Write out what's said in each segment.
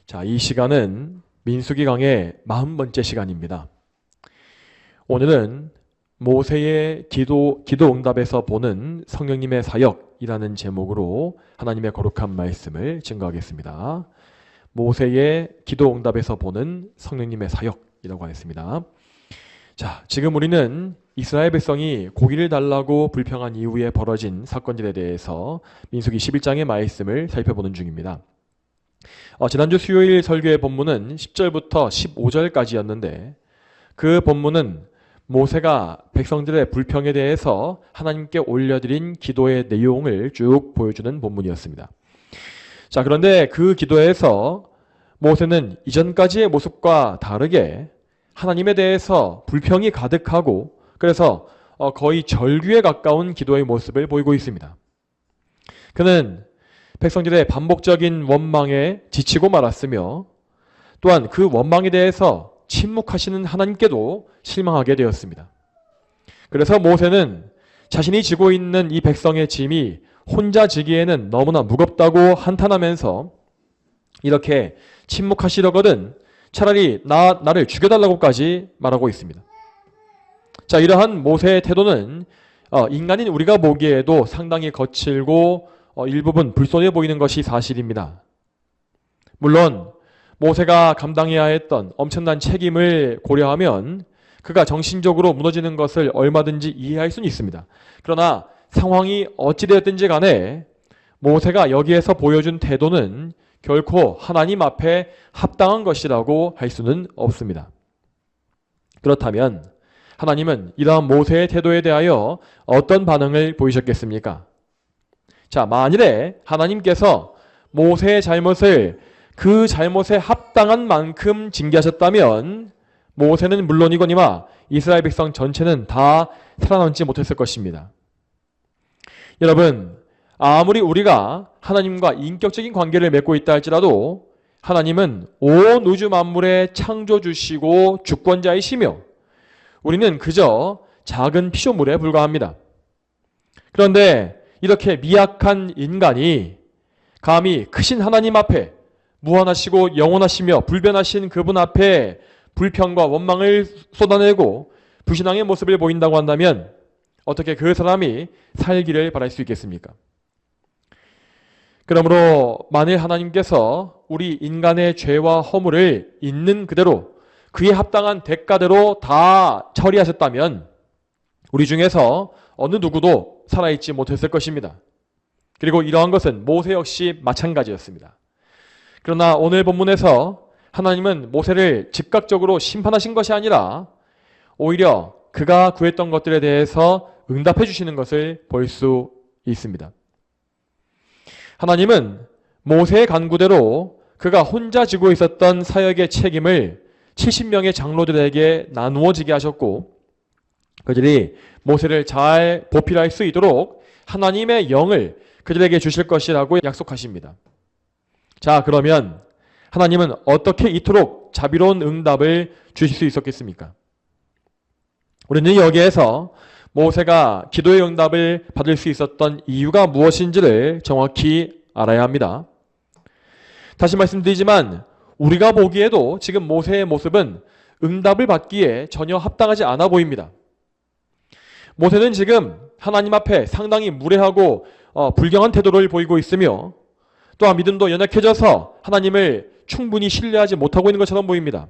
자, 이 시간은 민수기 강의 40번째 시간입니다. 오늘은 모세의 기도 응답에서 보는 성령님의 사역이라는 제목으로 하나님의 거룩한 말씀을 증거하겠습니다. 모세의 기도 응답에서 보는 성령님의 사역이라고 하겠습니다. 자, 지금 우리는 이스라엘 백성이 고기를 달라고 불평한 이후에 벌어진 사건들에 대해서 민수기 11장의 말씀을 살펴보는 중입니다. 지난주 수요일 설교의 본문은 10절부터 15절까지였는데 그 본문은 모세가 백성들의 불평에 대해서 하나님께 올려드린 기도의 내용을 쭉 보여주는 본문이었습니다. 자, 그런데 그 기도에서 모세는 이전까지의 모습과 다르게 하나님에 대해서 불평이 가득하고 그래서 거의 절규에 가까운 기도의 모습을 보이고 있습니다. 그는 백성들의 반복적인 원망에 지치고 말았으며 또한 그 원망에 대해서 침묵하시는 하나님께도 실망하게 되었습니다. 그래서 모세는 자신이 지고 있는 이 백성의 짐이 혼자 지기에는 너무나 무겁다고 한탄하면서 이렇게 침묵하시려거든 차라리 나를 죽여달라고까지 말하고 있습니다. 자, 이러한 모세의 태도는 인간인 우리가 보기에도 상당히 거칠고 일부분 불손해 보이는 것이 사실입니다. 물론 모세가 감당해야 했던 엄청난 책임을 고려하면 그가 정신적으로 무너지는 것을 얼마든지 이해할 수는 있습니다. 그러나 상황이 어찌되었든지 간에 모세가 여기에서 보여준 태도는 결코 하나님 앞에 합당한 것이라고 할 수는 없습니다. 그렇다면 하나님은 이러한 모세의 태도에 대하여 어떤 반응을 보이셨겠습니까? 자, 만일에 하나님께서 모세의 잘못을 그 잘못에 합당한 만큼 징계하셨다면 모세는 물론이거니와 이스라엘 백성 전체는 다 살아남지 못했을 것입니다. 여러분, 아무리 우리가 하나님과 인격적인 관계를 맺고 있다 할지라도 하나님은 온 우주 만물의 창조주시고 주권자이시며 우리는 그저 작은 피조물에 불과합니다. 그런데 이렇게 미약한 인간이 감히 크신 하나님 앞에 무한하시고 영원하시며 불변하신 그분 앞에 불평과 원망을 쏟아내고 불신앙의 모습을 보인다고 한다면 어떻게 그 사람이 살기를 바랄 수 있겠습니까? 그러므로 만일 하나님께서 우리 인간의 죄와 허물을 있는 그대로 그에 합당한 대가대로 다 처리하셨다면 우리 중에서 어느 누구도 살아있지 못했을 것입니다. 그리고 이러한 것은 모세 역시 마찬가지였습니다. 그러나 오늘 본문에서 하나님은 모세를 즉각적으로 심판하신 것이 아니라 오히려 그가 구했던 것들에 대해서 응답해 주시는 것을 볼 수 있습니다. 하나님은 모세의 간구대로 그가 혼자 지고 있었던 사역의 책임을 70명의 장로들에게 나누어지게 하셨고 그들이 모세를 잘 보필할 수 있도록 하나님의 영을 그들에게 주실 것이라고 약속하십니다. 자, 그러면 하나님은 어떻게 이토록 자비로운 응답을 주실 수 있었겠습니까? 우리는 여기에서 모세가 기도의 응답을 받을 수 있었던 이유가 무엇인지를 정확히 알아야 합니다. 다시 말씀드리지만 우리가 보기에도 지금 모세의 모습은 응답을 받기에 전혀 합당하지 않아 보입니다. 모세는 지금 하나님 앞에 상당히 무례하고 불경한 태도를 보이고 있으며 또한 믿음도 연약해져서 하나님을 충분히 신뢰하지 못하고 있는 것처럼 보입니다.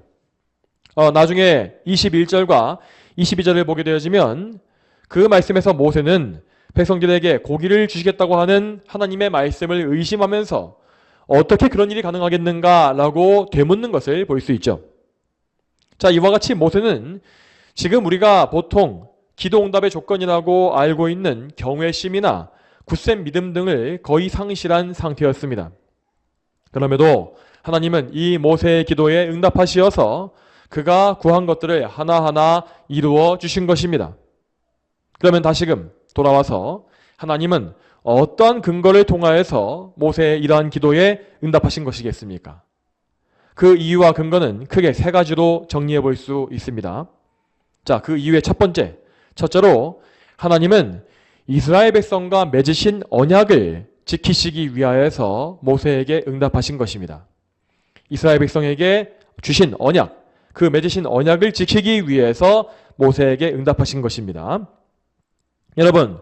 나중에 21절과 22절을 보게 되어지면 그 말씀에서 모세는 백성들에게 고기를 주시겠다고 하는 하나님의 말씀을 의심하면서 어떻게 그런 일이 가능하겠는가라고 되묻는 것을 볼 수 있죠. 자, 이와 같이 모세는 지금 우리가 보통 기도 응답의 조건이라고 알고 있는 경외심이나 굳센 믿음 등을 거의 상실한 상태였습니다. 그럼에도 하나님은 이 모세의 기도에 응답하시어서 그가 구한 것들을 하나하나 이루어 주신 것입니다. 그러면 다시금 돌아와서 하나님은 어떠한 근거를 통하여서 모세의 이러한 기도에 응답하신 것이겠습니까? 그 이유와 근거는 크게 세 가지로 정리해 볼 수 있습니다. 자, 그 이유의 첫째로 하나님은 이스라엘 백성과 맺으신 언약을 지키시기 위하여서 모세에게 응답하신 것입니다. 이스라엘 백성에게 주신 언약, 그 맺으신 언약을 지키기 위해서 모세에게 응답하신 것입니다. 여러분,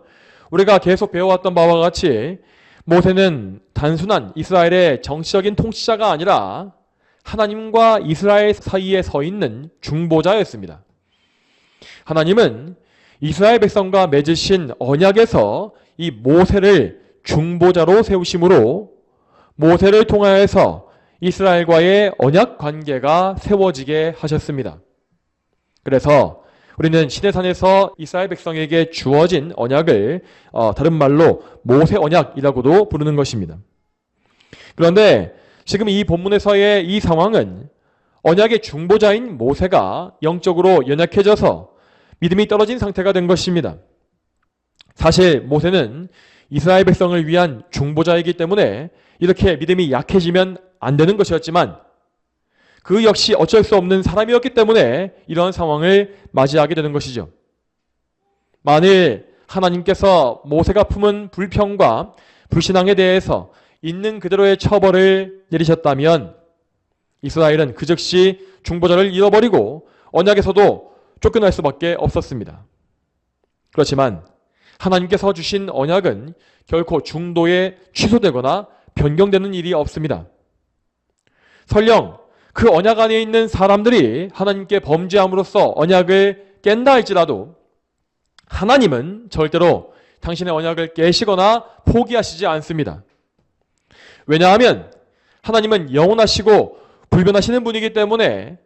우리가 계속 배워왔던 바와 같이 모세는 단순한 이스라엘의 정치적인 통치자가 아니라 하나님과 이스라엘 사이에 서 있는 중보자였습니다. 하나님은 이스라엘 백성과 맺으신 언약에서 이 모세를 중보자로 세우심으로 모세를 통하여서 이스라엘과의 언약 관계가 세워지게 하셨습니다. 그래서 우리는 시내산에서 이스라엘 백성에게 주어진 언약을 다른 말로 모세 언약이라고도 부르는 것입니다. 그런데 지금 이 본문에서의 이 상황은 언약의 중보자인 모세가 영적으로 연약해져서 믿음이 떨어진 상태가 된 것입니다. 사실 모세는 이스라엘 백성을 위한 중보자이기 때문에 이렇게 믿음이 약해지면 안 되는 것이었지만 그 역시 어쩔 수 없는 사람이었기 때문에 이런 상황을 맞이하게 되는 것이죠. 만일 하나님께서 모세가 품은 불평과 불신앙에 대해서 있는 그대로의 처벌을 내리셨다면 이스라엘은 그 즉시 중보자를 잃어버리고 언약에서도 쫓겨날 수밖에 없었습니다. 그렇지만 하나님께서 주신 언약은 결코 중도에 취소되거나 변경되는 일이 없습니다. 설령 그 언약 안에 있는 사람들이 하나님께 범죄함으로써 언약을 깬다 할지라도 하나님은 절대로 당신의 언약을 깨시거나 포기하시지 않습니다. 왜냐하면 하나님은 영원하시고 불변하시는 분이기 때문에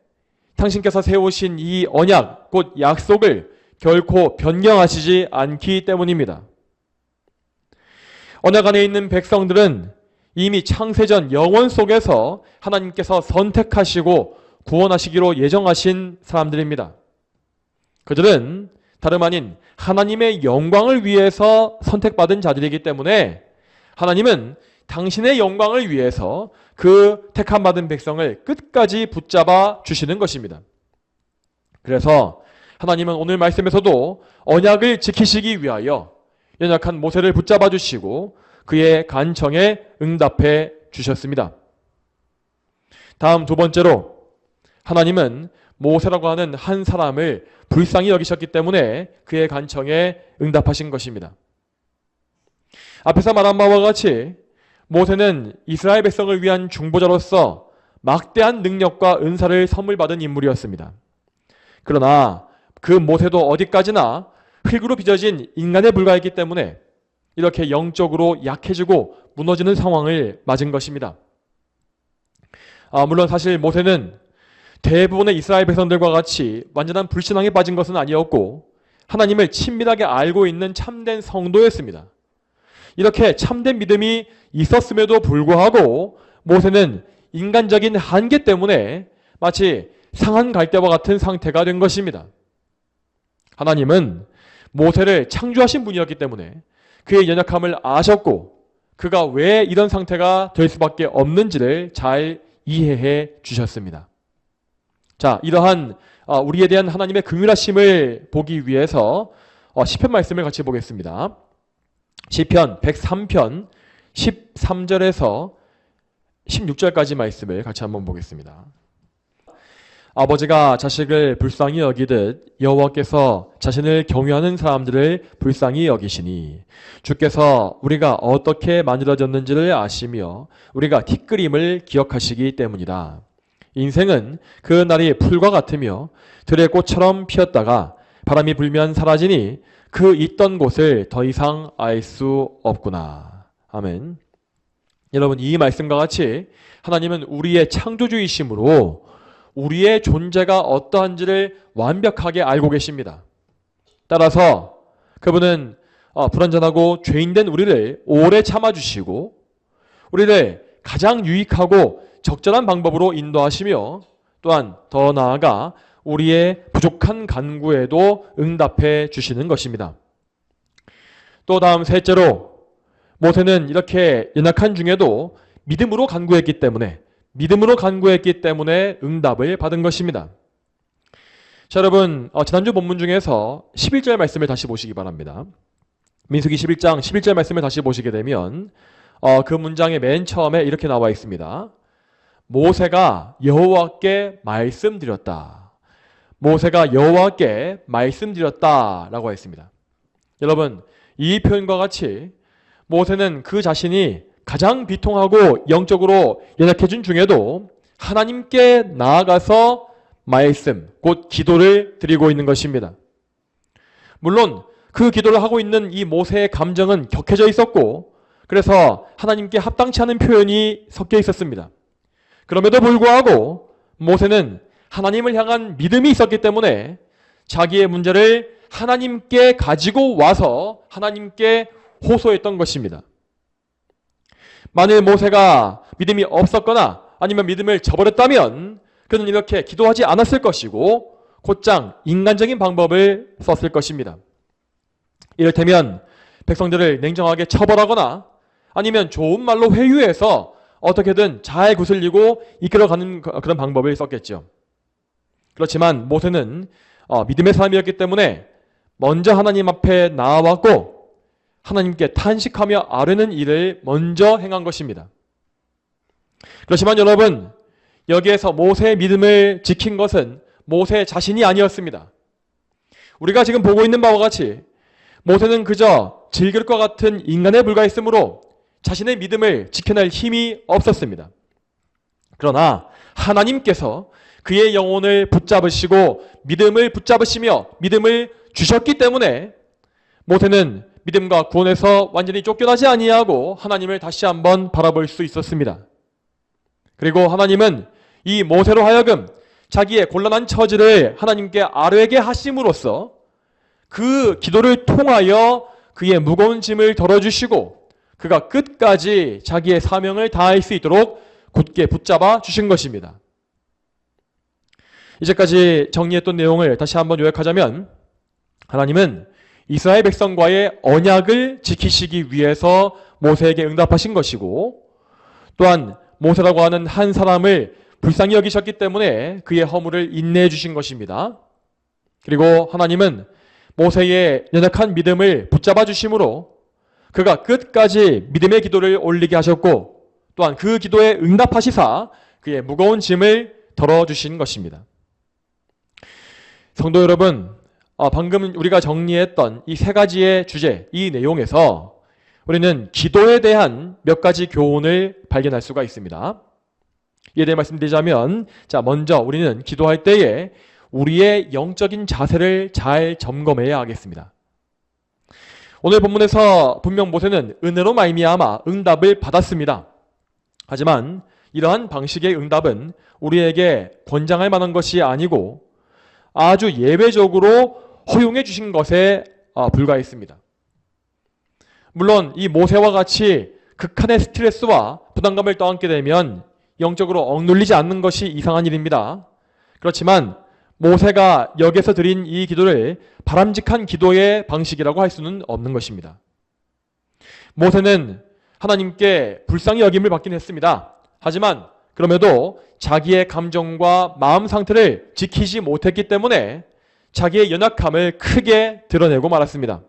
당신께서 세우신 이 언약, 곧 약속을 결코 변경하시지 않기 때문입니다. 언약 안에 있는 백성들은 이미 창세전 영원 속에서 하나님께서 선택하시고 구원하시기로 예정하신 사람들입니다. 그들은 다름 아닌 하나님의 영광을 위해서 선택받은 자들이기 때문에 하나님은 당신의 영광을 위해서 그 택함받은 백성을 끝까지 붙잡아 주시는 것입니다. 그래서 하나님은 오늘 말씀에서도 언약을 지키시기 위하여 연약한 모세를 붙잡아 주시고 그의 간청에 응답해 주셨습니다. 다음 두 번째로 하나님은 모세라고 하는 한 사람을 불쌍히 여기셨기 때문에 그의 간청에 응답하신 것입니다. 앞에서 말한 바와 같이 모세는 이스라엘 백성을 위한 중보자로서 막대한 능력과 은사를 선물 받은 인물이었습니다. 그러나 그 모세도 어디까지나 흙으로 빚어진 인간에 불과했기 때문에 이렇게 영적으로 약해지고 무너지는 상황을 맞은 것입니다. 물론 사실 모세는 대부분의 이스라엘 백성들과 같이 완전한 불신앙에 빠진 것은 아니었고 하나님을 친밀하게 알고 있는 참된 성도였습니다. 이렇게 참된 믿음이 있었음에도 불구하고 모세는 인간적인 한계 때문에 마치 상한 갈대와 같은 상태가 된 것입니다. 하나님은 모세를 창조하신 분이었기 때문에 그의 연약함을 아셨고 그가 왜 이런 상태가 될 수밖에 없는지를 잘 이해해 주셨습니다. 자, 이러한 우리에 대한 하나님의 긍휼하심을 보기 위해서 시편 말씀을 같이 보겠습니다. 시편 103편 13절에서 16절까지 말씀을 같이 한번 보겠습니다. 아버지가 자식을 불쌍히 여기듯 여호와께서 자신을 경유하는 사람들을 불쌍히 여기시니 주께서 우리가 어떻게 만들어졌는지를 아시며 우리가 티끌임을 기억하시기 때문이다. 인생은 그 날이 풀과 같으며 들의 꽃처럼 피었다가 바람이 불면 사라지니 그 있던 곳을 더 이상 알 수 없구나. 아멘. 여러분, 이 말씀과 같이 하나님은 우리의 창조주이심으로 우리의 존재가 어떠한지를 완벽하게 알고 계십니다. 따라서 그분은 불완전하고 죄인된 우리를 오래 참아주시고 우리를 가장 유익하고 적절한 방법으로 인도하시며 또한 더 나아가 우리의 부족한 간구에도 응답해 주시는 것입니다. 또 다음 셋째로 모세는 이렇게 연약한 중에도 믿음으로 간구했기 때문에 응답을 받은 것입니다. 자, 여러분, 지난주 본문 중에서 11절 말씀을 다시 보시기 바랍니다. 민수기 11장 11절 말씀을 다시 보시게 되면 그 문장의 맨 처음에 이렇게 나와 있습니다. 모세가 여호와께 말씀드렸다. 모세가 여호와께 말씀드렸다라고 했습니다. 여러분, 이 표현과 같이 모세는 그 자신이 가장 비통하고 영적으로 연약해진 중에도 하나님께 나아가서 말씀, 곧 기도를 드리고 있는 것입니다. 물론 그 기도를 하고 있는 이 모세의 감정은 격해져 있었고, 그래서 하나님께 합당치 않은 표현이 섞여 있었습니다. 그럼에도 불구하고 모세는 하나님을 향한 믿음이 있었기 때문에 자기의 문제를 하나님께 가지고 와서 하나님께 호소했던 것입니다. 만일 모세가 믿음이 없었거나 아니면 믿음을 저버렸다면 그는 이렇게 기도하지 않았을 것이고 곧장 인간적인 방법을 썼을 것입니다. 이를테면 백성들을 냉정하게 처벌하거나 아니면 좋은 말로 회유해서 어떻게든 잘 구슬리고 이끌어가는 그런 방법을 썼겠죠. 그렇지만 모세는 믿음의 사람이었기 때문에 먼저 하나님 앞에 나아왔고 하나님께 탄식하며 아뢰는 일을 먼저 행한 것입니다. 그렇지만 여러분, 여기에서 모세의 믿음을 지킨 것은 모세 자신이 아니었습니다. 우리가 지금 보고 있는 바와 같이 모세는 그저 질그릇과 같은 인간에 불과했으므로 자신의 믿음을 지켜낼 힘이 없었습니다. 그러나 하나님께서 그의 영혼을 붙잡으시고 믿음을 붙잡으시며 믿음을 주셨기 때문에 모세는 믿음과 구원에서 완전히 쫓겨나지 아니하고 하나님을 다시 한번 바라볼 수 있었습니다. 그리고 하나님은 이 모세로 하여금 자기의 곤란한 처지를 하나님께 아뢰게 하심으로써 그 기도를 통하여 그의 무거운 짐을 덜어주시고 그가 끝까지 자기의 사명을 다할 수 있도록 굳게 붙잡아 주신 것입니다. 이제까지 정리했던 내용을 다시 한번 요약하자면 하나님은 이스라엘 백성과의 언약을 지키시기 위해서 모세에게 응답하신 것이고 또한 모세라고 하는 한 사람을 불쌍히 여기셨기 때문에 그의 허물을 인내해 주신 것입니다. 그리고 하나님은 모세의 연약한 믿음을 붙잡아 주심으로 그가 끝까지 믿음의 기도를 올리게 하셨고 또한 그 기도에 응답하시사 그의 무거운 짐을 덜어주신 것입니다. 성도 여러분, 방금 우리가 정리했던 이 세 가지의 주제, 이 내용에서 우리는 기도에 대한 몇 가지 교훈을 발견할 수가 있습니다. 이에 대해 말씀드리자면, 먼저 우리는 기도할 때에 우리의 영적인 자세를 잘 점검해야 하겠습니다. 오늘 본문에서 분명 모세는 은혜로 말미암아 응답을 받았습니다. 하지만 이러한 방식의 응답은 우리에게 권장할 만한 것이 아니고 아주 예외적으로 허용해 주신 것에 불과했습니다. 물론 이 모세와 같이 극한의 스트레스와 부담감을 떠안게 되면 영적으로 억눌리지 않는 것이 이상한 일입니다. 그렇지만 모세가 여기서 드린 이 기도를 바람직한 기도의 방식이라고 할 수는 없는 것입니다. 모세는 하나님께 불쌍히 여김을 받긴 했습니다. 하지만 그럼에도 자기의 감정과 마음 상태를 지키지 못했기 때문에 자기의 연약함을 크게 드러내고 말았습니다.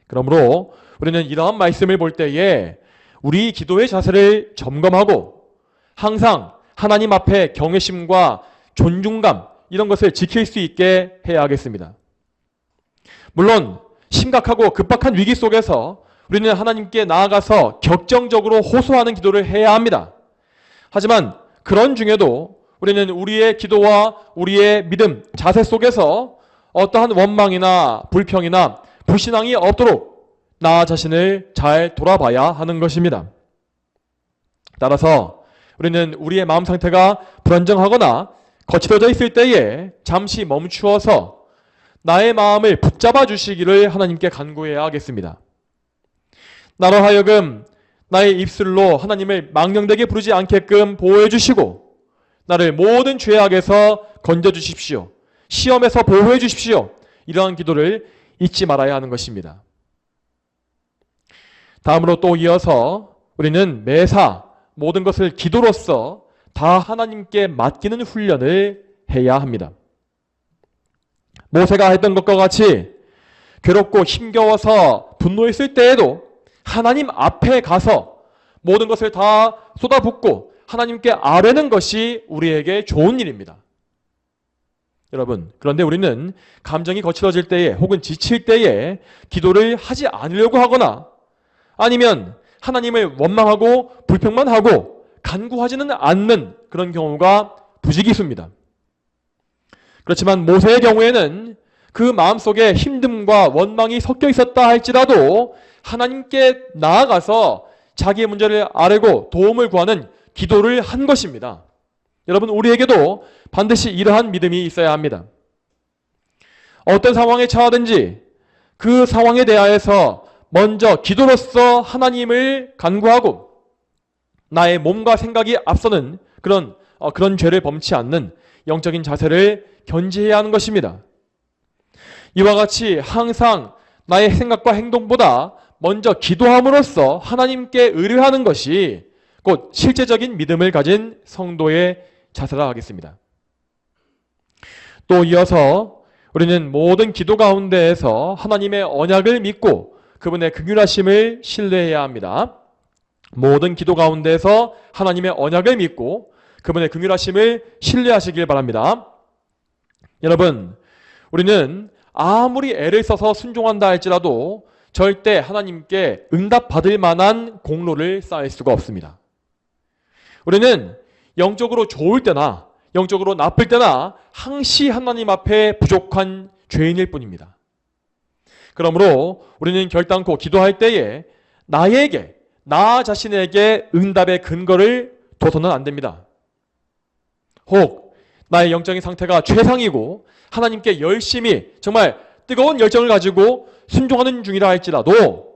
그러므로 우리는 이러한 말씀을 볼 때에 우리 기도의 자세를 점검하고 항상 하나님 앞에 경외심과 존중감 이런 것을 지킬 수 있게 해야 하겠습니다. 물론 심각하고 급박한 위기 속에서 우리는 하나님께 나아가서 격정적으로 호소하는 기도를 해야 합니다. 하지만 그런 중에도 우리는 우리의 기도와 우리의 믿음, 자세 속에서 어떠한 원망이나 불평이나 불신앙이 없도록 나 자신을 잘 돌아봐야 하는 것입니다. 따라서 우리는 우리의 마음 상태가 불안정하거나 거칠어져 있을 때에 잠시 멈추어서 나의 마음을 붙잡아 주시기를 하나님께 간구해야 하겠습니다. 나로 하여금 나의 입술로 하나님을 망령되게 부르지 않게끔 보호해 주시고 나를 모든 죄악에서 건져 주십시오. 시험에서 보호해 주십시오. 이러한 기도를 잊지 말아야 하는 것입니다. 다음으로 또 이어서 우리는 매사 모든 것을 기도로서 다 하나님께 맡기는 훈련을 해야 합니다. 모세가 했던 것과 같이 괴롭고 힘겨워서 분노했을 때에도 하나님 앞에 가서 모든 것을 다 쏟아붓고 하나님께 아뢰는 것이 우리에게 좋은 일입니다. 여러분, 그런데 우리는 감정이 거칠어질 때에 혹은 지칠 때에 기도를 하지 않으려고 하거나 아니면 하나님을 원망하고 불평만 하고 간구하지는 않는 그런 경우가 부지기수입니다. 그렇지만 모세의 경우에는 그 마음속에 힘듦과 원망이 섞여 있었다 할지라도 하나님께 나아가서 자기의 문제를 아뢰고 도움을 구하는 기도를 한 것입니다. 여러분, 우리에게도 반드시 이러한 믿음이 있어야 합니다. 어떤 상황에 처하든지 그 상황에 대하여서 먼저 기도로서 하나님을 간구하고 나의 몸과 생각이 앞서는 그런 죄를 범치 않는 영적인 자세를 견지해야 하는 것입니다. 이와 같이 항상 나의 생각과 행동보다 먼저 기도함으로써 하나님께 의뢰하는 것이 곧 실제적인 믿음을 가진 성도의 자세라 하겠습니다. 또 이어서 우리는 모든 기도 가운데에서 하나님의 언약을 믿고 그분의 긍휼하심을 신뢰해야 합니다. 모든 기도 가운데에서 하나님의 언약을 믿고 그분의 긍휼하심을 신뢰하시길 바랍니다. 여러분, 우리는 아무리 애를 써서 순종한다 할지라도 절대 하나님께 응답받을 만한 공로를 쌓을 수가 없습니다. 우리는 영적으로 좋을 때나 영적으로 나쁠 때나 항시 하나님 앞에 부족한 죄인일 뿐입니다. 그러므로 우리는 결단코 기도할 때에 나 자신에게 응답의 근거를 둬서는 안 됩니다. 혹 나의 영적인 상태가 최상이고 하나님께 열심히 정말 뜨거운 열정을 가지고 순종하는 중이라 할지라도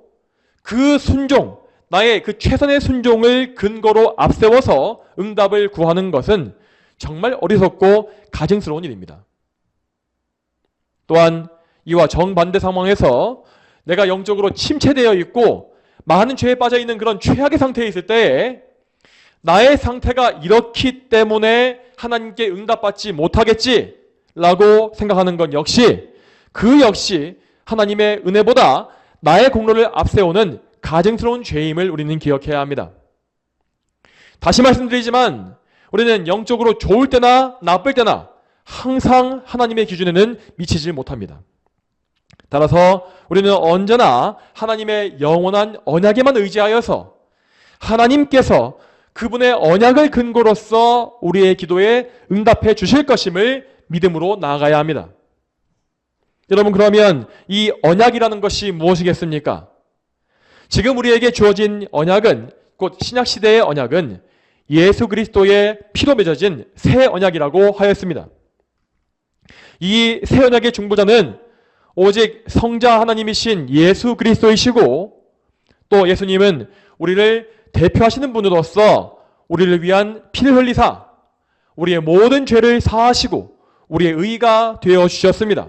그 순종, 나의 그 최선의 순종을 근거로 앞세워서 응답을 구하는 것은 정말 어리석고 가증스러운 일입니다. 또한 이와 정반대 상황에서 내가 영적으로 침체되어 있고 많은 죄에 빠져 있는 그런 최악의 상태에 있을 때에 나의 상태가 이렇기 때문에 하나님께 응답받지 못하겠지라고 생각하는 것 역시 하나님의 은혜보다 나의 공로를 앞세우는 가증스러운 죄임을 우리는 기억해야 합니다. 다시 말씀드리지만 우리는 영적으로 좋을 때나 나쁠 때나 항상 하나님의 기준에는 미치지 못합니다. 따라서 우리는 언제나 하나님의 영원한 언약에만 의지하여서 하나님께서 그분의 언약을 근거로서 우리의 기도에 응답해 주실 것임을 믿음으로 나아가야 합니다. 여러분, 그러면 이 언약이라는 것이 무엇이겠습니까? 지금 우리에게 주어진 언약은 곧 신약시대의 언약은 예수 그리스도의 피로 맺어진 새 언약이라고 하였습니다. 이 새 언약의 중보자는 오직 성자 하나님이신 예수 그리스도이시고 또 예수님은 우리를 대표하시는 분으로서 우리를 위한 피를 흘리사 우리의 모든 죄를 사하시고 우리의 의가 되어 주셨습니다.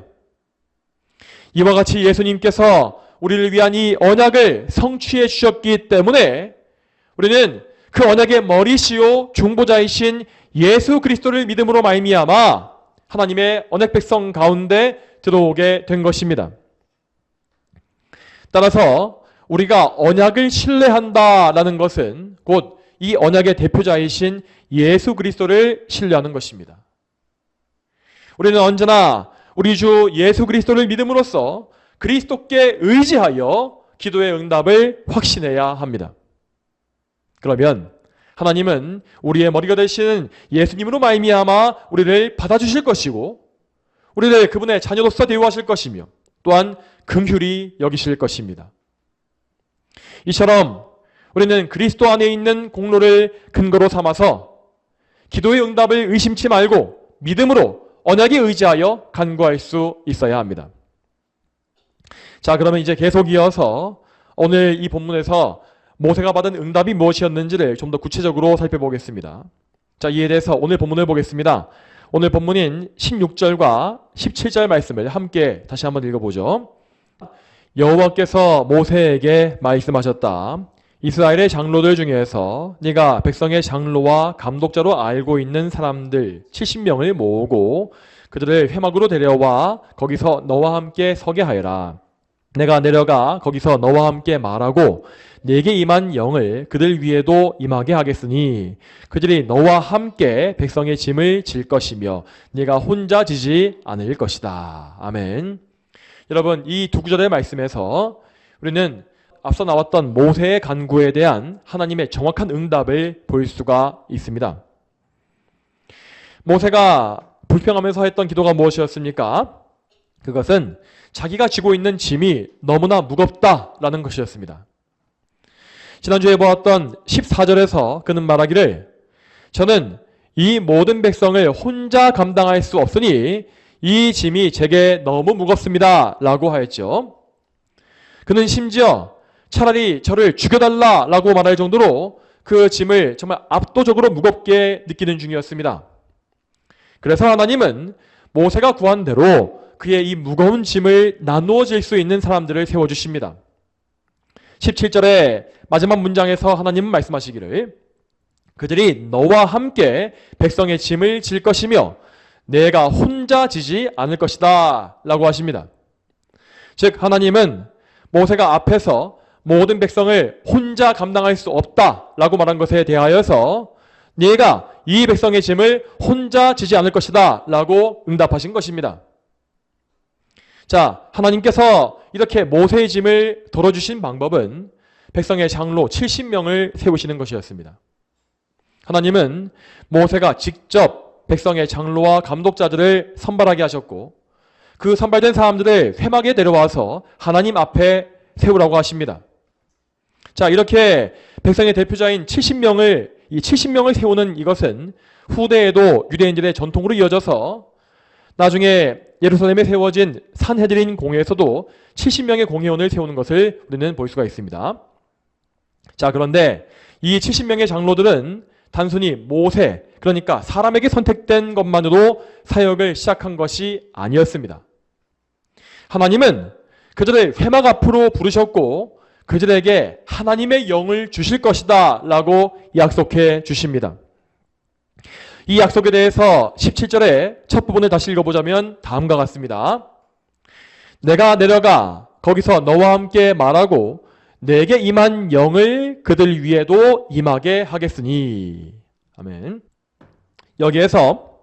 이와 같이 예수님께서 우리를 위한 이 언약을 성취해 주셨기 때문에 우리는 그 언약의 머리시요 중보자이신 예수 그리스도를 믿음으로 말미암아 하나님의 언약 백성 가운데 들어오게 된 것입니다. 따라서 우리가 언약을 신뢰한다라는 것은 곧 이 언약의 대표자이신 예수 그리스도를 신뢰하는 것입니다. 우리는 언제나 우리 주 예수 그리스도를 믿음으로써 그리스도께 의지하여 기도의 응답을 확신해야 합니다. 그러면 하나님은 우리의 머리가 되시는 예수님으로 말미암아 우리를 받아주실 것이고 우리를 그분의 자녀로서 대우하실 것이며 또한 긍휼히 여기실 것입니다. 이처럼 우리는 그리스도 안에 있는 공로를 근거로 삼아서 기도의 응답을 의심치 말고 믿음으로 언약에 의지하여 간구할 수 있어야 합니다. 자, 그러면 이제 계속 이어서 오늘 이 본문에서 모세가 받은 응답이 무엇이었는지를 좀 더 구체적으로 살펴보겠습니다. 자, 이에 대해서 오늘 본문을 보겠습니다. 오늘 본문인 16절과 17절 말씀을 함께 다시 한번 읽어보죠. 여호와께서 모세에게 말씀하셨다. 이스라엘의 장로들 중에서 네가 백성의 장로와 감독자로 알고 있는 사람들 70명을 모으고 그들을 회막으로 데려와 거기서 너와 함께 서게 하여라. 내가 내려가 거기서 너와 함께 말하고 내게 임한 영을 그들 위에도 임하게 하겠으니 그들이 너와 함께 백성의 짐을 질 것이며 네가 혼자 지지 않을 것이다. 아멘. 여러분, 이 두 구절의 말씀에서 우리는 앞서 나왔던 모세의 간구에 대한 하나님의 정확한 응답을 볼 수가 있습니다. 모세가 불평하면서 했던 기도가 무엇이었습니까? 그것은 자기가 지고 있는 짐이 너무나 무겁다라는 것이었습니다. 지난주에 보았던 14절에서 그는 말하기를 저는 이 모든 백성을 혼자 감당할 수 없으니 이 짐이 제게 너무 무겁습니다 라고 하였죠. 그는 심지어 차라리 저를 죽여달라 라고 말할 정도로 그 짐을 정말 압도적으로 무겁게 느끼는 중이었습니다. 그래서 하나님은 모세가 구한 대로 그의 이 무거운 짐을 나누어 질 수 있는 사람들을 세워주십니다. 17절의 마지막 문장에서 하나님은 말씀하시기를 그들이 너와 함께 백성의 짐을 질 것이며 내가 혼자 지지 않을 것이다 라고 하십니다. 즉 하나님은 모세가 앞에서 모든 백성을 혼자 감당할 수 없다 라고 말한 것에 대하여서 네가 이 백성의 짐을 혼자 지지 않을 것이다 라고 응답하신 것입니다. 자, 하나님께서 이렇게 모세의 짐을 덜어주신 방법은 백성의 장로 70명을 세우시는 것이었습니다. 하나님은 모세가 직접 백성의 장로와 감독자들을 선발하게 하셨고 그 선발된 사람들을 회막에 데려와서 하나님 앞에 세우라고 하십니다. 자, 이렇게 백성의 대표자인 70명을 세우는 이것은 후대에도 유대인들의 전통으로 이어져서 나중에 예루살렘에 세워진 산헤드린 공회에서도 70명의 공회원을 세우는 것을 우리는 볼 수가 있습니다. 자, 그런데 이 70명의 장로들은 단순히 모세, 그러니까 사람에게 선택된 것만으로 사역을 시작한 것이 아니었습니다. 하나님은 그들을 회막 앞으로 부르셨고 그들에게 하나님의 영을 주실 것이다 라고 약속해 주십니다. 이 약속에 대해서 17절의 첫 부분을 다시 읽어보자면 다음과 같습니다. 내가 내려가 거기서 너와 함께 말하고 내게 임한 영을 그들 위에도 임하게 하겠으니. 아멘. 여기에서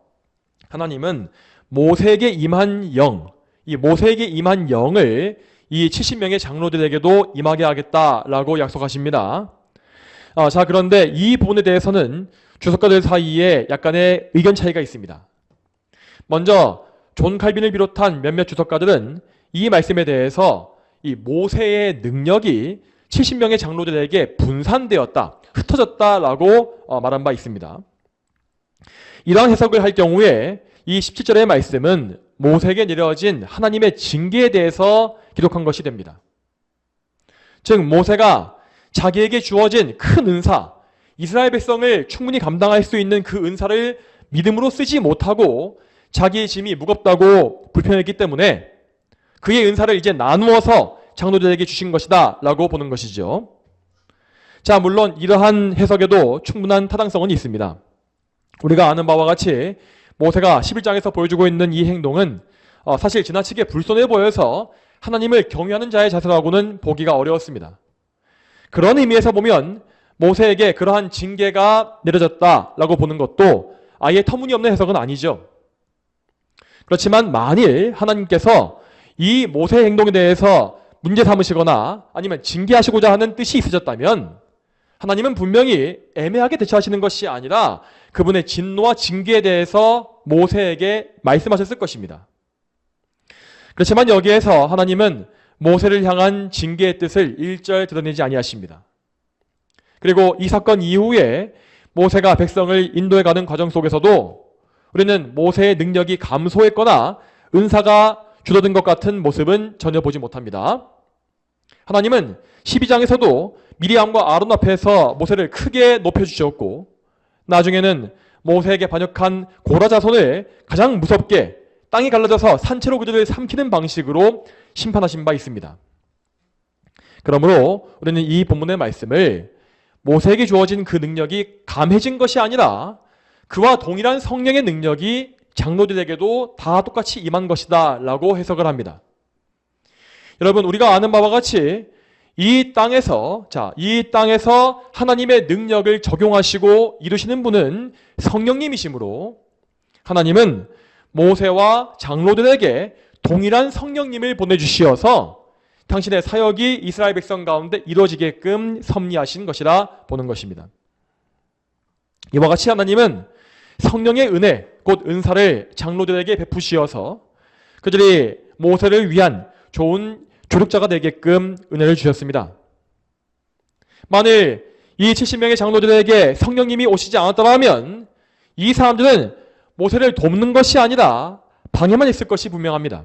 하나님은 모세에게 임한 영, 이 모세에게 임한 영을 이 70명의 장로들에게도 임하게 하겠다라고 약속하십니다. 자, 그런데 이 부분에 대해서는 주석가들 사이에 약간의 의견 차이가 있습니다. 먼저 존 칼빈을 비롯한 몇몇 주석가들은 이 말씀에 대해서 이 모세의 능력이 70명의 장로들에게 분산되었다, 흩어졌다라고 말한 바 있습니다. 이러한 해석을 할 경우에 이 17절의 말씀은 모세에게 내려진 하나님의 징계에 대해서 기록한 것이 됩니다. 즉 모세가 자기에게 주어진 큰 은사, 이스라엘 백성을 충분히 감당할 수 있는 그 은사를 믿음으로 쓰지 못하고 자기의 짐이 무겁다고 불평했기 때문에 그의 은사를 이제 나누어서 장로들에게 주신 것이다 라고 보는 것이죠. 자, 물론 이러한 해석에도 충분한 타당성은 있습니다. 우리가 아는 바와 같이 모세가 11장에서 보여주고 있는 이 행동은 사실 지나치게 불손해 보여서 하나님을 경외하는 자의 자세라고는 보기가 어려웠습니다. 그런 의미에서 보면 모세에게 그러한 징계가 내려졌다라고 보는 것도 아예 터무니없는 해석은 아니죠. 그렇지만 만일 하나님께서 이 모세의 행동에 대해서 문제 삼으시거나 아니면 징계하시고자 하는 뜻이 있으셨다면 하나님은 분명히 애매하게 대처하시는 것이 아니라 그분의 진노와 징계에 대해서 모세에게 말씀하셨을 것입니다. 그렇지만 여기에서 하나님은 모세를 향한 징계의 뜻을 일절 드러내지 아니하십니다. 그리고 이 사건 이후에 모세가 백성을 인도해가는 과정 속에서도 우리는 모세의 능력이 감소했거나 은사가 줄어든 것 같은 모습은 전혀 보지 못합니다. 하나님은 12장에서도 미리암과 아론 앞에서 모세를 크게 높여주셨고 나중에는 모세에게 반역한 고라 자손을 가장 무섭게 땅이 갈라져서 산채로 그들을 삼키는 방식으로 심판하신 바 있습니다. 그러므로 우리는 이 본문의 말씀을 모세에게 주어진 그 능력이 감해진 것이 아니라 그와 동일한 성령의 능력이 장로들에게도 다 똑같이 임한 것이다 라고 해석을 합니다. 여러분, 우리가 아는 바와 같이 이 땅에서 하나님의 능력을 적용하시고 이루시는 분은 성령님이시므로 하나님은 모세와 장로들에게 동일한 성령님을 보내주시어서 당신의 사역이 이스라엘 백성 가운데 이루어지게끔 섭리하신 것이라 보는 것입니다. 이와 같이 하나님은 성령의 은혜, 곧 은사를 장로들에게 베푸시어서 그들이 모세를 위한 좋은 조력자가 되게끔 은혜를 주셨습니다. 만일 이 70명의 장로들에게 성령님이 오시지 않았더라면 이 사람들은 모세를 돕는 것이 아니라 방해만 했을 것이 분명합니다.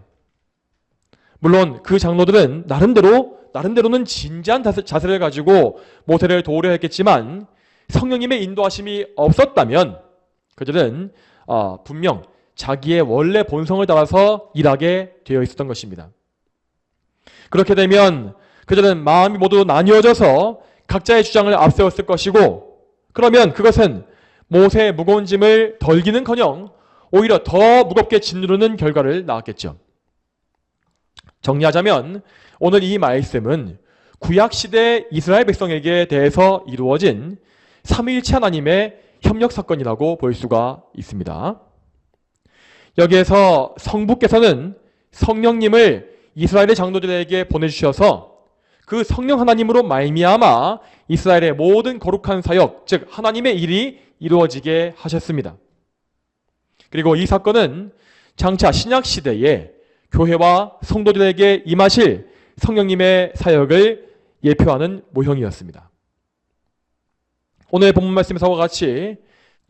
물론 그 장로들은 나름대로는 진지한 자세를 가지고 모세를 도우려 했겠지만 성령님의 인도하심이 없었다면 그들은 분명 자기의 원래 본성을 따라서 일하게 되어 있었던 것입니다. 그렇게 되면 그들은 마음이 모두 나뉘어져서 각자의 주장을 앞세웠을 것이고, 그러면 그것은 모세의 무거운 짐을 덜기는커녕 오히려 더 무겁게 짓누르는 결과를 낳았겠죠. 정리하자면 오늘 이 말씀은 구약시대 이스라엘 백성에게 대해서 이루어진 삼위일체 하나님의 협력 사건이라고 볼 수가 있습니다. 여기에서 성부께서는 성령님을 이스라엘의 장로들에게 보내주셔서 그 성령 하나님으로 말미암아 이스라엘의 모든 거룩한 사역, 즉 하나님의 일이 이루어지게 하셨습니다. 그리고 이 사건은 장차 신약시대에 교회와 성도들에게 임하실 성령님의 사역을 예표하는 모형이었습니다. 오늘 본문 말씀에서와 같이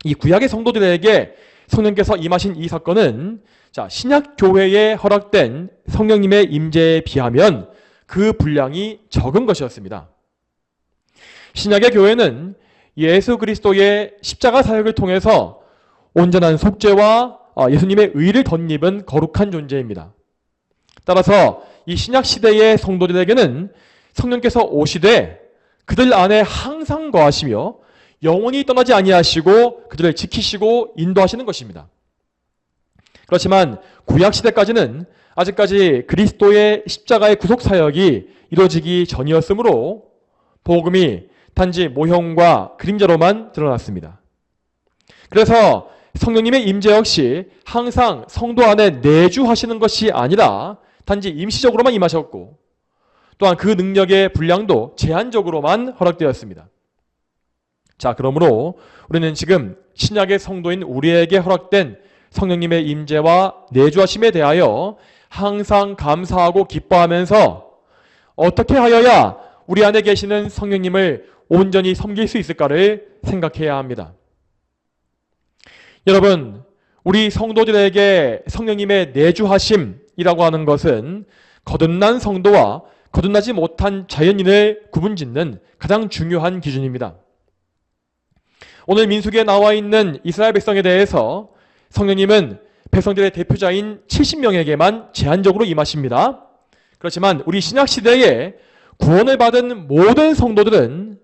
이 구약의 성도들에게 성령께서 임하신 이 사건은 신약 교회에 허락된 성령님의 임재에 비하면 그 분량이 적은 것이었습니다. 신약의 교회는 예수 그리스도의 십자가 사역을 통해서 온전한 속죄와 예수님의 의를 덧입은 거룩한 존재입니다. 따라서 이 신약 시대의 성도들에게는 성령께서 오시되 그들 안에 항상 거하시며 영원히 떠나지 아니하시고 그들을 지키시고 인도하시는 것입니다. 그렇지만 구약 시대까지는 아직까지 그리스도의 십자가의 구속 사역이 이루어지기 전이었으므로 복음이 단지 모형과 그림자로만 드러났습니다. 그래서 성령님의 임재 역시 항상 성도 안에 내주하시는 것이 아니라 단지 임시적으로만 임하셨고, 또한 그 능력의 분량도 제한적으로만 허락되었습니다. 그러므로 우리는 지금 신약의 성도인 우리에게 허락된 성령님의 임재와 내주하심에 대하여 항상 감사하고 기뻐하면서 어떻게 하여야 우리 안에 계시는 성령님을 온전히 섬길 수 있을까를 생각해야 합니다. 여러분, 우리 성도들에게 성령님의 내주하심이라고 하는 것은 거듭난 성도와 거듭나지 못한 자연인을 구분짓는 가장 중요한 기준입니다. 오늘 민수기에 나와 있는 이스라엘 백성에 대해서 성령님은 백성들의 대표자인 70명에게만 제한적으로 임하십니다. 그렇지만 우리 신약시대에 구원을 받은 모든 성도들은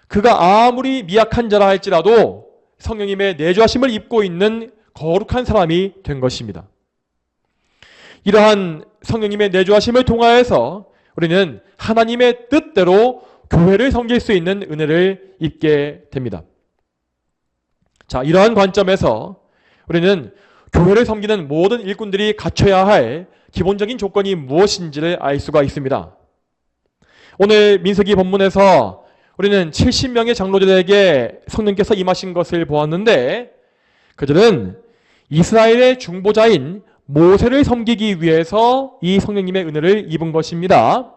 그가 아무리 미약한 자라 할지라도 성령님의 내주하심을 입고 있는 거룩한 사람이 된 것입니다. 이러한 성령님의 내주하심을 통하여서 우리는 하나님의 뜻대로 교회를 섬길 수 있는 은혜를 입게 됩니다. 이러한 관점에서 우리는 교회를 섬기는 모든 일꾼들이 갖춰야 할 기본적인 조건이 무엇인지를 알 수가 있습니다. 오늘 민수기 본문에서 우리는 70명의 장로들에게 성령께서 임하신 것을 보았는데 그들은 이스라엘의 중보자인 모세를 섬기기 위해서 이 성령님의 은혜를 입은 것입니다.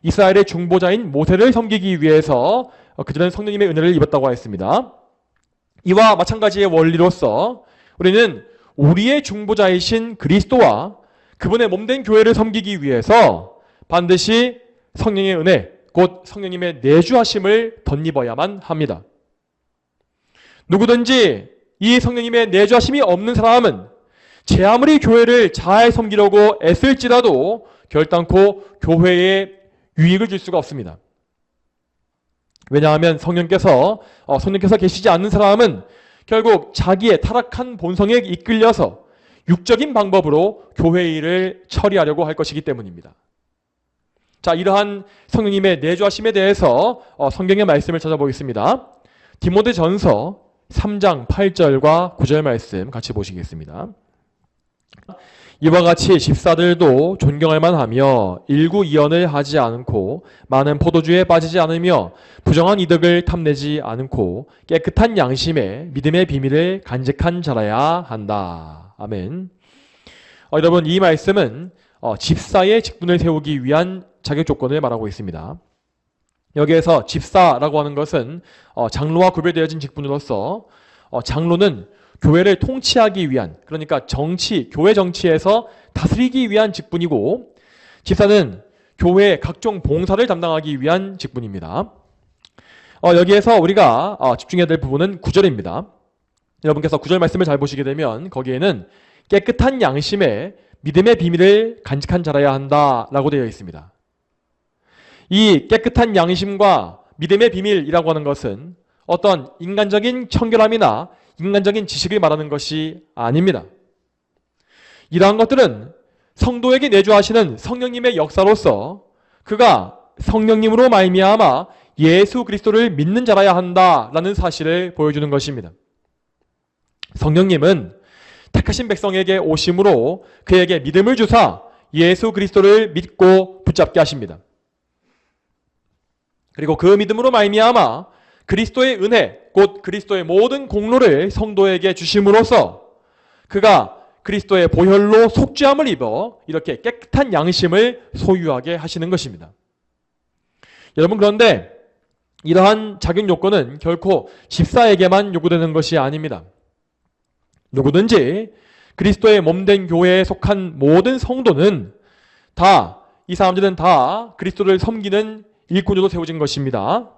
이스라엘의 중보자인 모세를 섬기기 위해서 그들은 성령님의 은혜를 입었다고 했습니다. 이와 마찬가지의 원리로서 우리는 우리의 중보자이신 그리스도와 그분의 몸된 교회를 섬기기 위해서 반드시 성령의 은혜, 곧 성령님의 내주하심을 덧입어야만 합니다. 누구든지 이 성령님의 내주하심이 없는 사람은 제 아무리 교회를 잘 섬기려고 애쓸지라도 결단코 교회에 유익을 줄 수가 없습니다. 왜냐하면 성령께서 계시지 않는 사람은 결국 자기의 타락한 본성에 이끌려서 육적인 방법으로 교회 일을 처리하려고 할 것이기 때문입니다. 자, 이러한 성령님의 내주하심에 대해서 성경의 말씀을 찾아보겠습니다. 디모데전서 3장 8절과 9절 말씀 같이 보시겠습니다. 이와 같이 집사들도 존경할 만하며 일구이연을 하지 않고 많은 포도주에 빠지지 않으며 부정한 이득을 탐내지 않고 깨끗한 양심에 믿음의 비밀을 간직한 자라야 한다. 아멘. 여러분, 이 말씀은 집사의 직분을 세우기 위한 자격 조건을 말하고 있습니다. 여기에서 집사라고 하는 것은 장로와 구별되어진 직분으로서 장로는 교회를 통치하기 위한, 그러니까 교회 정치에서 다스리기 위한 직분이고, 집사는 교회의 각종 봉사를 담당하기 위한 직분입니다. 여기에서 우리가 집중해야 될 부분은 9절입니다. 여러분께서 9절 말씀을 잘 보시게 되면 거기에는 깨끗한 양심에 믿음의 비밀을 간직한 자라야 한다라고 되어 있습니다. 이 깨끗한 양심과 믿음의 비밀이라고 하는 것은 어떤 인간적인 청결함이나 인간적인 지식을 말하는 것이 아닙니다. 이러한 것들은 성도에게 내주하시는 성령님의 역사로서 그가 성령님으로 말미암아 예수 그리스도를 믿는 자라야 한다라는 사실을 보여주는 것입니다. 성령님은 택하신 백성에게 오심으로 그에게 믿음을 주사 예수 그리스도를 믿고 붙잡게 하십니다. 그리고 그 믿음으로 말미암아 그리스도의 은혜, 곧 그리스도의 모든 공로를 성도에게 주심으로써 그가 그리스도의 보혈로 속죄함을 입어 이렇게 깨끗한 양심을 소유하게 하시는 것입니다. 여러분, 그런데 이러한 자격 요건은 결코 집사에게만 요구되는 것이 아닙니다. 누구든지 그리스도의 몸된 교회에 속한 모든 성도는 이 사람들은 다 그리스도를 섬기는 일꾼으로 세워진 것입니다.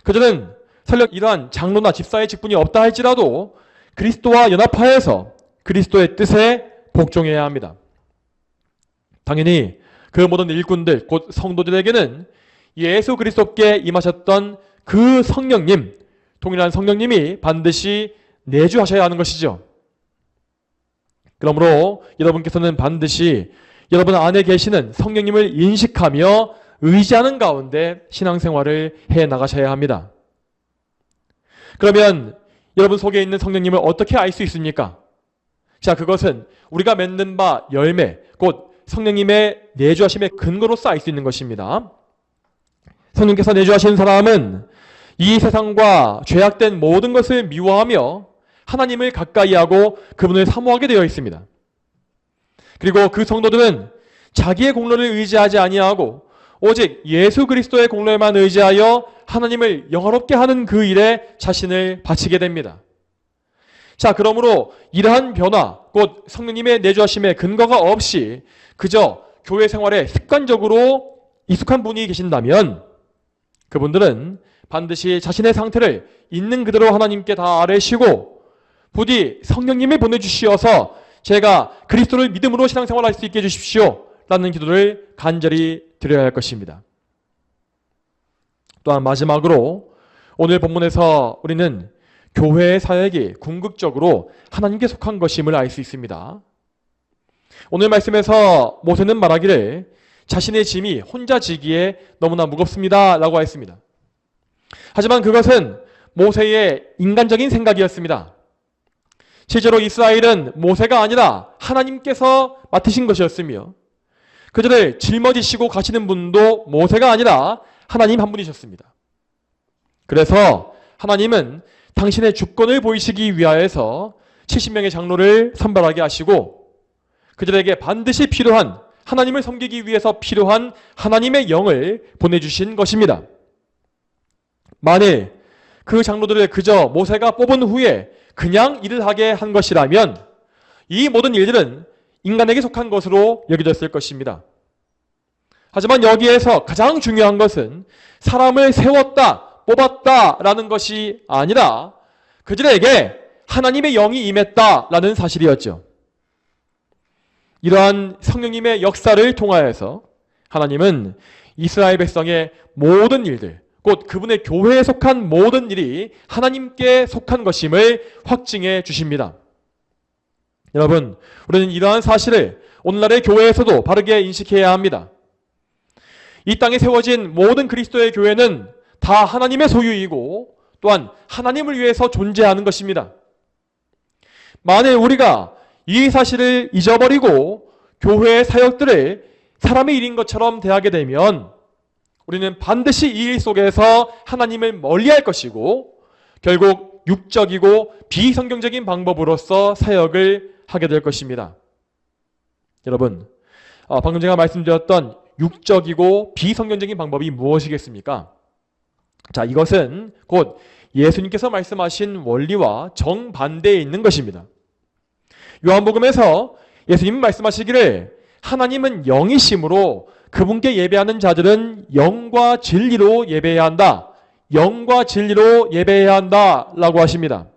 그들은 설령 이러한 장로나 집사의 직분이 없다 할지라도 그리스도와 연합하여서 그리스도의 뜻에 복종해야 합니다. 당연히 그 모든 일꾼들, 곧 성도들에게는 예수 그리스도께 임하셨던 그 성령님, 동일한 성령님이 반드시 내주하셔야 하는 것이죠. 그러므로 여러분께서는 반드시 여러분 안에 계시는 성령님을 인식하며 의지하는 가운데 신앙생활을 해나가셔야 합니다. 그러면 여러분 속에 있는 성령님을 어떻게 알 수 있습니까? 자, 그것은 우리가 맺는 바 열매, 곧 성령님의 내주하심의 근거로서 알 수 있는 것입니다. 성령께서 내주하신 사람은 이 세상과 죄악된 모든 것을 미워하며 하나님을 가까이하고 그분을 사모하게 되어 있습니다. 그리고 그 성도들은 자기의 공로를 의지하지 아니하고 오직 예수 그리스도의 공로에만 의지하여 하나님을 영화롭게 하는 그 일에 자신을 바치게 됩니다. 자, 그러므로 이러한 변화, 곧 성령님의 내주하심의 근거가 없이 그저 교회 생활에 습관적으로 익숙한 분이 계신다면 그분들은 반드시 자신의 상태를 있는 그대로 하나님께 다 아뢰시고 부디 성령님을 보내주시어서 제가 그리스도를 믿음으로 신앙생활할 수 있게 해주십시오 라는 기도를 간절히 드려야 할 것입니다. 또한 마지막으로 오늘 본문에서 우리는 교회의 사역이 궁극적으로 하나님께 속한 것임을 알 수 있습니다. 오늘 말씀에서 모세는 말하기를 자신의 짐이 혼자 지기에 너무나 무겁습니다 라고 했습니다. 하지만 그것은 모세의 인간적인 생각이었습니다. 실제로 이스라엘은 모세가 아니라 하나님께서 맡으신 것이었으며 그들을 짊어지시고 가시는 분도 모세가 아니라 하나님 한 분이셨습니다. 그래서 하나님은 당신의 주권을 보이시기 위하여서 70명의 장로를 선발하게 하시고 그들에게 반드시 필요한, 하나님을 섬기기 위해서 필요한 하나님의 영을 보내주신 것입니다. 만일 그 장로들을 그저 모세가 뽑은 후에 그냥 일을 하게 한 것이라면 이 모든 일들은 인간에게 속한 것으로 여겨졌을 것입니다. 하지만 여기에서 가장 중요한 것은 사람을 세웠다, 뽑았다라는 것이 아니라 그들에게 하나님의 영이 임했다라는 사실이었죠. 이러한 성령님의 역사를 통하여서 하나님은 이스라엘 백성의 모든 일들, 곧 그분의 교회에 속한 모든 일이 하나님께 속한 것임을 확증해 주십니다. 여러분, 우리는 이러한 사실을 오늘날의 교회에서도 바르게 인식해야 합니다. 이 땅에 세워진 모든 그리스도의 교회는 다 하나님의 소유이고 또한 하나님을 위해서 존재하는 것입니다. 만일 우리가 이 사실을 잊어버리고 교회의 사역들을 사람의 일인 것처럼 대하게 되면 우리는 반드시 이 일 속에서 하나님을 멀리할 것이고 결국 육적이고 비성경적인 방법으로서 사역을 하게 될 것입니다. 여러분, 방금 제가 말씀드렸던 육적이고 비성경적인 방법이 무엇이겠습니까? 자, 이것은 곧 예수님께서 말씀하신 원리와 정반대에 있는 것입니다. 요한복음에서 예수님은 말씀하시기를 하나님은 영이심으로 그분께 예배하는 자들은 영과 진리로 예배해야 한다. 영과 진리로 예배해야 한다 라고 하십니다.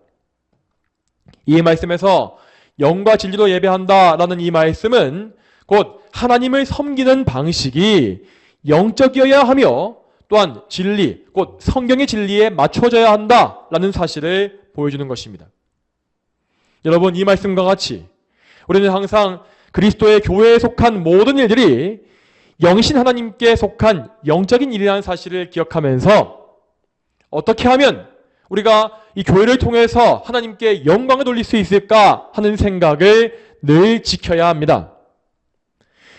이 말씀에서 영과 진리로 예배한다 라는 이 말씀은 곧 하나님을 섬기는 방식이 영적이어야 하며 또한 진리, 곧 성경의 진리에 맞춰져야 한다라는 사실을 보여주는 것입니다. 여러분, 이 말씀과 같이 우리는 항상 그리스도의 교회에 속한 모든 일들이 영이신 하나님께 속한 영적인 일이라는 사실을 기억하면서 어떻게 하면 우리가 이 교회를 통해서 하나님께 영광을 돌릴 수 있을까 하는 생각을 늘 지켜야 합니다.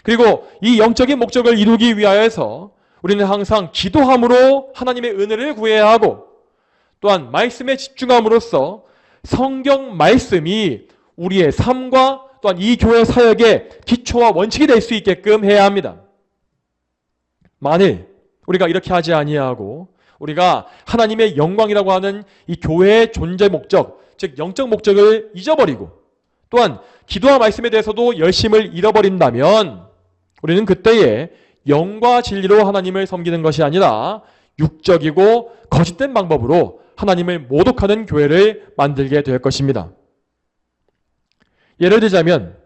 그리고 이 영적인 목적을 이루기 위하여서 우리는 항상 기도함으로 하나님의 은혜를 구해야 하고 또한 말씀에 집중함으로써 성경 말씀이 우리의 삶과 또한 이 교회 사역의 기초와 원칙이 될 수 있게끔 해야 합니다. 만일 우리가 이렇게 하지 아니하고 우리가 하나님의 영광이라고 하는 이 교회의 존재 목적, 즉 영적 목적을 잊어버리고 또한 기도와 말씀에 대해서도 열심을 잃어버린다면 우리는 그때에 영과 진리로 하나님을 섬기는 것이 아니라 육적이고 거짓된 방법으로 하나님을 모독하는 교회를 만들게 될 것입니다. 예를 들자면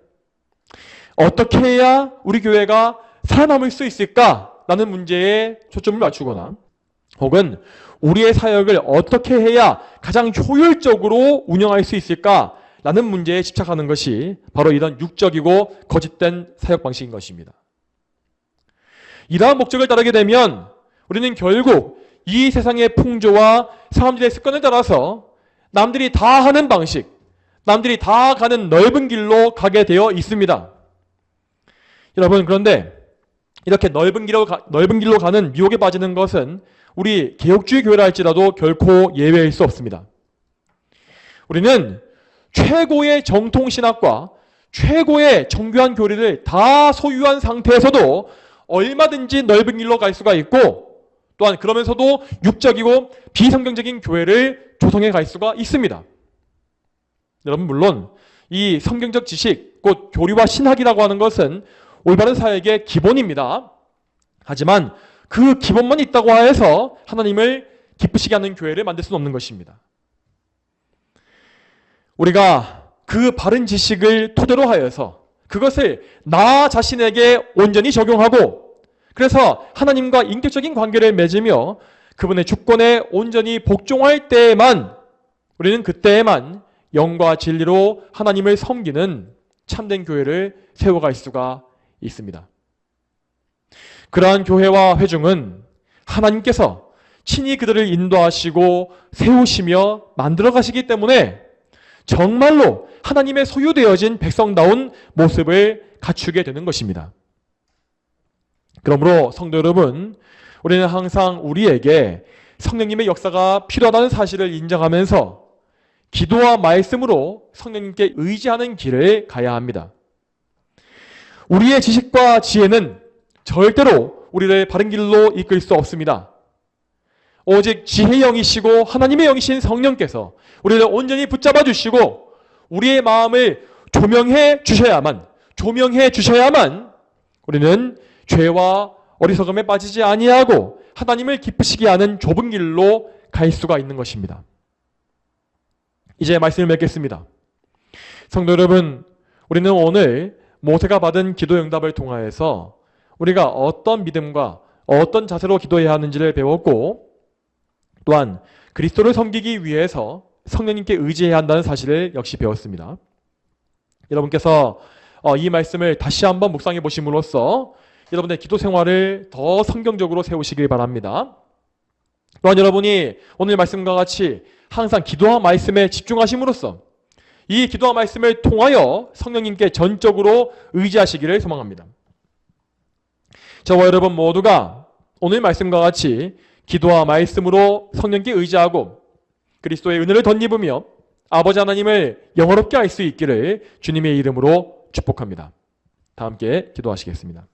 어떻게 해야 우리 교회가 살아남을 수 있을까라는 문제에 초점을 맞추거나 혹은 우리의 사역을 어떻게 해야 가장 효율적으로 운영할 수 있을까라는 문제에 집착하는 것이 바로 이런 육적이고 거짓된 사역 방식인 것입니다. 이러한 목적을 따르게 되면 우리는 결국 이 세상의 풍조와 사람들의 습관을 따라서 남들이 다 하는 방식, 남들이 다 가는 넓은 길로 가게 되어 있습니다. 여러분, 그런데 이렇게 넓은 길로 가는 미혹에 빠지는 것은 우리 개혁주의 교회라 할지라도 결코 예외일 수 없습니다. 우리는 최고의 정통신학과 최고의 정교한 교리를 다 소유한 상태에서도 얼마든지 넓은 길로 갈 수가 있고 또한 그러면서도 육적이고 비성경적인 교회를 조성해 갈 수가 있습니다. 여러분, 물론 이 성경적 지식, 곧 교리와 신학이라고 하는 것은 올바른 사역의 기본입니다. 하지만 그 기본만 있다고 해서 하나님을 기쁘시게 하는 교회를 만들 수는 없는 것입니다. 우리가 그 바른 지식을 토대로 하여서 그것을 나 자신에게 온전히 적용하고 그래서 하나님과 인격적인 관계를 맺으며 그분의 주권에 온전히 복종할 때에만 우리는 그때에만 영과 진리로 하나님을 섬기는 참된 교회를 세워갈 수가 있습니다. 그러한 교회와 회중은 하나님께서 친히 그들을 인도하시고 세우시며 만들어 가시기 때문에 정말로 하나님의 소유되어진 백성다운 모습을 갖추게 되는 것입니다. 그러므로 성도 여러분, 우리는 항상 우리에게 성령님의 역사가 필요하다는 사실을 인정하면서 기도와 말씀으로 성령님께 의지하는 길을 가야 합니다. 우리의 지식과 지혜는 절대로 우리를 바른 길로 이끌 수 없습니다. 오직 지혜의 영이시고 하나님의 영이신 성령께서 우리를 온전히 붙잡아 주시고 우리의 마음을 조명해 주셔야만 우리는 죄와 어리석음에 빠지지 아니하고 하나님을 기쁘시게 하는 좁은 길로 갈 수가 있는 것입니다. 이제 말씀을 맺겠습니다. 성도 여러분, 우리는 오늘 모세가 받은 기도 응답을 통하여서 우리가 어떤 믿음과 어떤 자세로 기도해야 하는지를 배웠고 또한 그리스도를 섬기기 위해서 성령님께 의지해야 한다는 사실을 역시 배웠습니다. 여러분께서 이 말씀을 다시 한번 묵상해 보심으로써 여러분의 기도 생활을 더 성경적으로 세우시길 바랍니다. 또한 여러분이 오늘 말씀과 같이 항상 기도와 말씀에 집중하심으로써 이 기도와 말씀을 통하여 성령님께 전적으로 의지하시기를 소망합니다. 저와 여러분 모두가 오늘 말씀과 같이 기도와 말씀으로 성령께 의지하고 그리스도의 은혜를 덧입으며 아버지 하나님을 영화롭게 할 수 있기를 주님의 이름으로 축복합니다. 다 함께 기도하시겠습니다.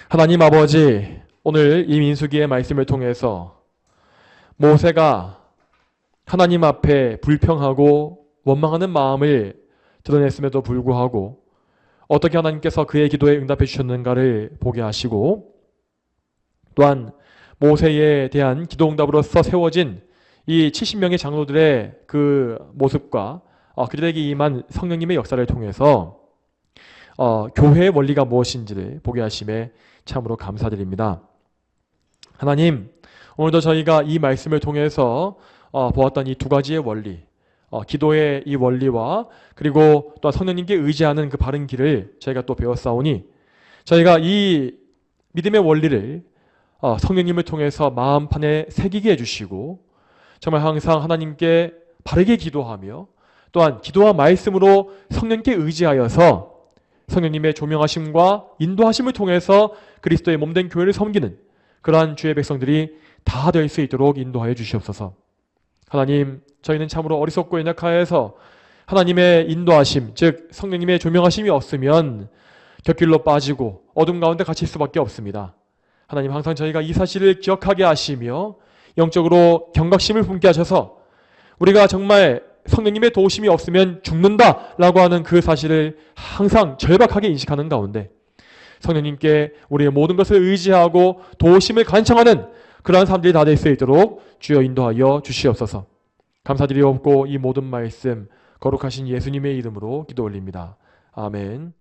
하나님 아버지, 오늘 이 민수기의 말씀을 통해서 모세가 하나님 앞에 불평하고 원망하는 마음을 드러냈음에도 불구하고 어떻게 하나님께서 그의 기도에 응답해 주셨는가를 보게 하시고 또한 모세에 대한 기도 응답으로서 세워진 이 70명의 장로들의 그 모습과 그들에게 임한 성령님의 역사를 통해서 교회의 원리가 무엇인지를 보게 하심에 참으로 감사드립니다. 하나님, 오늘도 저희가 이 말씀을 통해서 보았던 이 두 가지의 원리, 기도의 이 원리와 그리고 또 성령님께 의지하는 그 바른 길을 저희가 또 배웠사오니 저희가 이 믿음의 원리를 성령님을 통해서 마음판에 새기게 해주시고 정말 항상 하나님께 바르게 기도하며 또한 기도와 말씀으로 성령께 의지하여서 성령님의 조명하심과 인도하심을 통해서 그리스도의 몸된 교회를 섬기는 그러한 주의 백성들이 다 될 수 있도록 인도하여 주시옵소서. 하나님, 저희는 참으로 어리석고 연약하여서 하나님의 인도하심, 즉 성령님의 조명하심이 없으면 곁길로 빠지고 어둠 가운데 갇힐 수밖에 없습니다. 하나님, 항상 저희가 이 사실을 기억하게 하시며 영적으로 경각심을 품게 하셔서 우리가 정말 성령님의 도우심이 없으면 죽는다라고 하는 그 사실을 항상 절박하게 인식하는 가운데 성령님께 우리의 모든 것을 의지하고 도우심을 간청하는 그러한 사람들이 다 될 수 있도록 주여 인도하여 주시옵소서. 감사드리옵고 이 모든 말씀 거룩하신 예수님의 이름으로 기도 올립니다. 아멘.